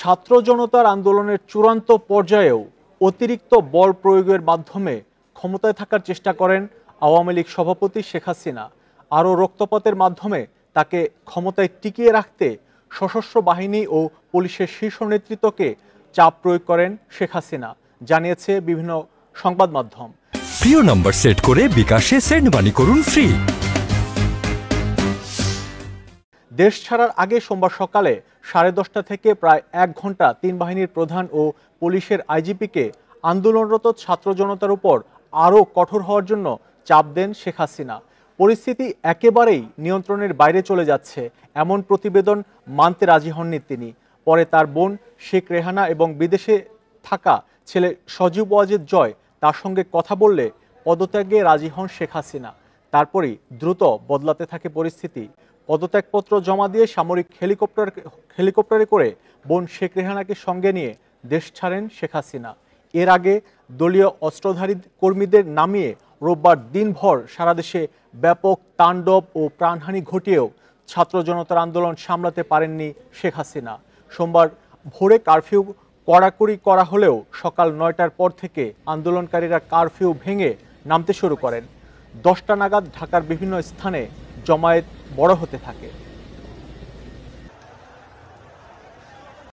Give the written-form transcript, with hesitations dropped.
ছাত্র জনতার আন্দোলনের চূড়ান্ত পর্যায়েও অতিরিক্ত বল প্রয়োগের মাধ্যমে ক্ষমতায় থাকার চেষ্টা করেন আওয়ামী লীগ সভাপতি শেখ হাসিনা। আরও রক্তপাতের মাধ্যমে তাকে ক্ষমতায় টিকিয়ে রাখতে সশস্ত্র বাহিনী ও পুলিশের শীর্ষ নেতৃত্বকে চাপ প্রয়োগ করেন শেখ হাসিনা, জানিয়েছে বিভিন্ন সংবাদ মাধ্যম। প্রিয় নাম্বার সেট করে বিকাশে সেন্ড মানি করুন ফ্রি। দেশ ছাড়ার আগে সোমবার সকালে 10:30 থেকে প্রায় 1 ঘন্টা 3 বাহিনীর প্রধান ও পুলিশের আইজিপিকে আন্দোলনরত ছাত্র জনতার উপর আরও কঠোর হওয়ার জন্য চাপ দেন শেখ হাসিনা। পরিস্থিতি একেবারেই নিয়ন্ত্রণের বাইরে চলে যাচ্ছে এমন প্রতিবেদন মানতে রাজি হননি তিনি। পরে তার বোন শেখ রেহানা এবং বিদেশে থাকা ছেলে সজীব ওয়াজেদ জয় তার সঙ্গে কথা বললে পদত্যাগে রাজি হন শেখ হাসিনা। তারপরই দ্রুত বদলাতে থাকে পরিস্থিতি। পদত্যাগপত্র জমা দিয়ে সামরিক হেলিকপ্টারে করে বোন শেখ রেহানাকে সঙ্গে নিয়ে দেশ ছাড়েন শেখ হাসিনা। এর আগে দলীয় অস্ত্রধারী কর্মীদের নামিয়ে রোববার দিনভর সারা দেশে ব্যাপক তাণ্ডব ও প্রাণহানি ঘটিয়েও ছাত্র জনতার আন্দোলন সামলাতে পারেননি শেখ হাসিনা। সোমবার ভোরে কারফিউ কড়াকড়ি করা হলেও সকাল 9টার পর থেকে আন্দোলনকারীরা কারফিউ ভেঙে নামতে শুরু করেন। 10টা নাগাদ ঢাকার বিভিন্ন স্থানে জমায়েত বড় হতে থাকে।